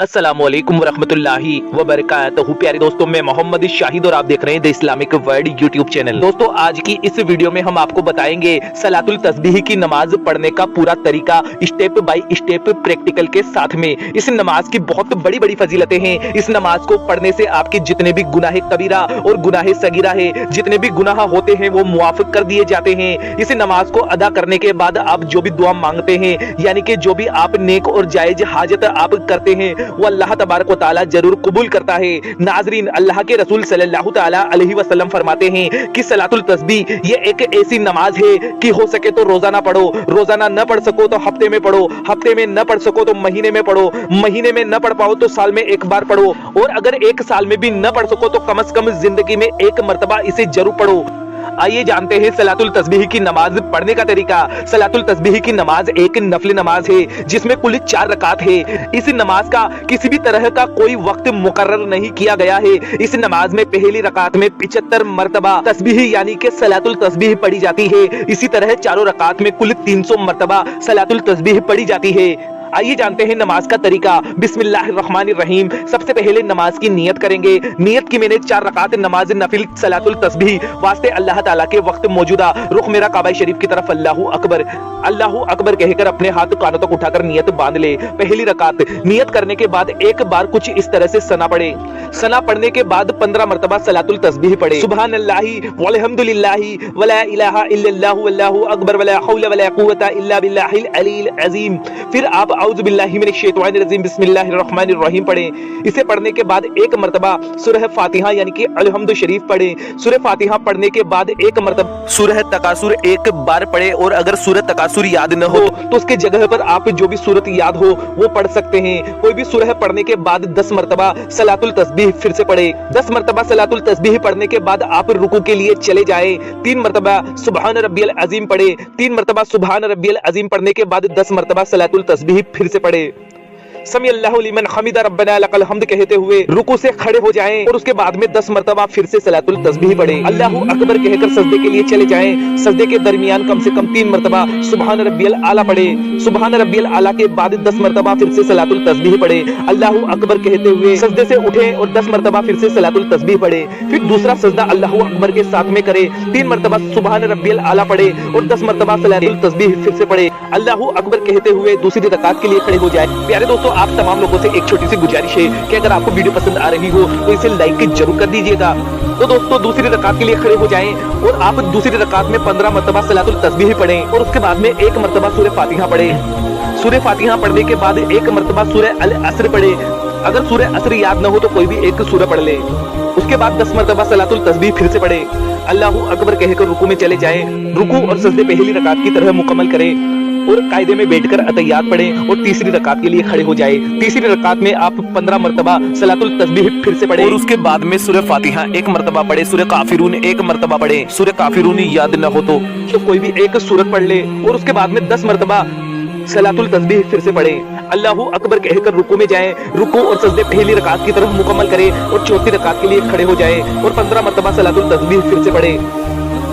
अस्सलामुअलैकुम वरहमतुल्लाहि वबरकातुहू। प्यारे दोस्तों, मैं मोहम्मद शाहिद और आप देख रहे हैं the Islamic world YouTube channel. दोस्तों, आज की इस वीडियो में हम आपको बताएंगे सलातुल तस्बीह की नमाज पढ़ने का पूरा तरीका स्टेप बाय स्टेप प्रैक्टिकल के साथ में। इस नमाज की बहुत बड़ी बड़ी फजीलतें हैं। इस नमाज को पढ़ने से आपके जितने भी गुनाह कबीरा और गुनाह सगीरा है, जितने भी गुनाह होते हैं वो मुआफ कर दिए जाते हैं। इस नमाज को अदा करने के बाद आप जो भी दुआ मांगते हैं, यानी कि जो भी आप नेक और जायज हाजत आप करते हैं, वो अल्लाह तबारक व तआला जरूर कबूल करता है। नाजरीन, अल्लाह के रसूल सल्लल्लाहु तआला अलैहि वसल्लम फरमाते हैं कि सलातुल तस्बीह ये एक ऐसी नमाज है कि हो सके तो रोजाना पढ़ो, रोजाना न पढ़ सको तो हफ्ते में पढ़ो, हफ्ते में न पढ़ सको तो महीने में पढ़ो, महीने में न पढ़ पाओ तो साल में एक बार पढ़ो, और अगर एक साल में भी न पढ़ सको तो कम से कम जिंदगी में एक मर्तबा इसे जरूर पढ़ो। आइए जानते हैं सलातुल तस्बीह की नमाज पढ़ने का तरीका। सलातुल तस्बीह की नमाज एक नफली नमाज है जिसमें कुल 4 रकात है। इस नमाज का किसी भी तरह का कोई वक्त मुकर्रर नहीं किया गया है। इस नमाज में पहली रकात में 75 मर्तबा तस्बीह यानी कि सलातुल तस्बीह पढ़ी जाती है। इसी तरह चारों रकात में कुल 300 मर्तबा सलातुल तस्बीह पढ़ी जाती है। आइए जानते हैं नमाज का तरीका। बिस्मिल्लाहिर्रहमानिर्रहीम। सबसे पहले नमाज की नियत करेंगे। नियत की मैंने 4 रकात नमाज नफिल सलातुल तस्बीह वास्ते अल्लाह ताला के वक्त मौजूदा रुख मेरा काबा शरीफ की तरफ अल्लाहू अकबर कहकर अपने हाथ कानों तक उठाकर नियत बांध ले। पहली रकात नियत करने के बाद एक बार कुछ इस तरह से सना पढ़े। सना पढ़ने के बाद 15 मर्तबा सलातुल तस्बीह पढ़े। सुबहानल्लाहि वल्हम्दुलिल्लाहि वला इलाहा इल्लल्लाहु वल्लाहु अकबर वला हौला वला कुव्वता इल्ला बिल्लाहिल अलील अजीम। फिर आप औज़ु बिल्लाहि मिनश शैतानिर रजीम बिस्मिल्लाहिर रहमानिर रहीम पढ़ें। इसे पढ़ने के बाद एक मर्तबा सूरह फातिहा यानी कि अलहम्दु शरीफ पढ़ें। सूरह फातिहा पढ़ने के बाद एक मर्तबा सूरह तकासुर एक बार पढ़े, और अगर सूरह तकासुर याद न हो तो उसके जगह पर आप जो भी सूरत याद हो वो पढ़ सकते हैं। कोई भी सूरह पढ़ने के बाद 10 मर्तबा सलातुल तस्बीह फिर से पढ़े। 10 मर्तबा सलातुल तस्बीह पढ़ने के बाद आप रुकू के लिए चले जाए। 3 मर्तबा सुबहान रब्बियल अजीम पढ़े। 3 मर्तबा सुबहान रब्बियल अजीम पढ़ने के बाद 10 मर्तबा सलातुल तस्बीह फिर से पढ़े। समी अल्लाहु लिमन हमिदा रब्बना लकल हम्द कहते हुए रुकू से खड़े हो जाएं, और उसके बाद में 10 मर्तबा फिर से सलातुल तस्बीह पढ़ें। अल्लाहू अकबर कहकर सजदे के लिए चले जाएं। सजदे के दरमियान कम से कम 3 मर्तबा सुबहान रब्बियल आला पढ़ें। सुबहान रब्बियल आला के बाद 10 मर्तबा फिर से सलातुल तस्बीह पढ़ें। अल्लाहू अकबर कहते हुए सजदे से उठें और 10 मर्तबा फिर से सलातुल तस्बीह पढ़ें। फिर दूसरा सजदा अल्लाहू अकबर के साथ में करें। 3 मर्तबा सुबहान रब्बियल आला पढ़ें और 10 मर्तबा सलातुल तस्बीह फिर से पढ़ें। अल्लाहू अकबर कहते हुए दूसरी रकात के लिए खड़े हो जाए। प्यारे दोस्तों, आप तमाम लोगों से एक छोटी सी गुजारिश है कि अगर आपको वीडियो पसंद आ रही हो तो इसे लाइक जरूर कर दीजिएगा। तो दोस्तों, दूसरी रकात के लिए खड़े हो जाएं और आप दूसरी रकात में 15 मर्तबा सलातुल तस्बीह पढ़ें, और उसके बाद में एक मर्तबा सूरह फातिहा पढ़ें। सूरह फातिहा पढ़ने के बाद एक मर्तबा सूरह अल असर पढ़े। अगर सूरह असर याद न हो तो कोई भी एक सूरह पढ़ ले। उसके बाद 10 मर्तबा सलातुल तस्बीह फिर से पढ़े। अल्लाहू अकबर कहकर रुकू में चले जाएं। रुकू और सजदे पहली रकात की तरह मुकम्मल करें और कायदे में बैठकर अतहियात पढ़ें, और तीसरी रकात के लिए खड़े हो जाए। तीसरी रकात में आप 15 मर्तबा सलातुल तस्बीह फिर से पढ़ें, और उसके बाद में सूरह फातिहा एक मर्तबा पढ़े। सूरह काफिरून एक मर्तबा पढ़े। सूरह काफिरून याद न हो तो कोई भी एक सूरत पढ़ ले, और उसके बाद में 10 मर्तबा सलातुल तस्बीह फिर से पढ़ें। अल्लाहू अकबर कहकर रुकू में जाएं। रुकू और सजदे पहली रकात की तरफ मुकम्मल करें और चौथी रकात के लिए खड़े हो जाएं, और 15 मर्तबा सलातुल तस्बीह फिर से पढ़ें।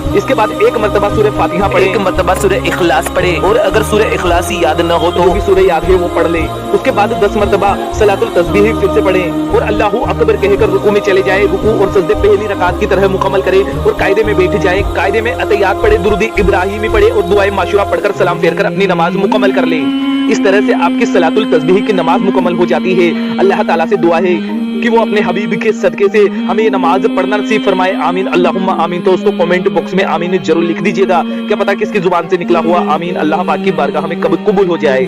इसके बाद एक मर्तबा सूरह फातिहा पढ़े, एक मर्तबा सूरह इखलास पढ़े, और अगर सूरह इखलास ही याद न हो तो जो भी सूरह याद है वो पढ़ ले। उसके बाद 10 मर्तबा सलातुल तस्बीह फिर से पढ़े और अल्लाहू अकबर कहकर रुकू में चले जाए। रुकू और सजदे पहली रकात की तरह मुकम्मल करे और कायदे में बैठ जाए। कायदे में अतहियात पढ़े, दुरूद इब्राहिमी पढ़े और दुआए माशूरा पढ़कर सलाम फेर कर अपनी नमाज मुकम्मल कर ले। इस तरह से आपकी सलातुल तस्बीह की नमाज मुकम्मल हो जाती है। अल्लाह ताला से दुआ है कि वो अपने हबीब के सदके से हमें ये नमाज पढ़ना नसीब फरमाए। आमीन अल्लाहुम्मा आमीन। तो दोस्तों, कमेंट बॉक्स में आमीन जरूर लिख दीजिएगा। क्या पता किसकी जुबान से निकला हुआ आमीन अल्लाह पाक की बारगाह में कब कबूल हो जाए।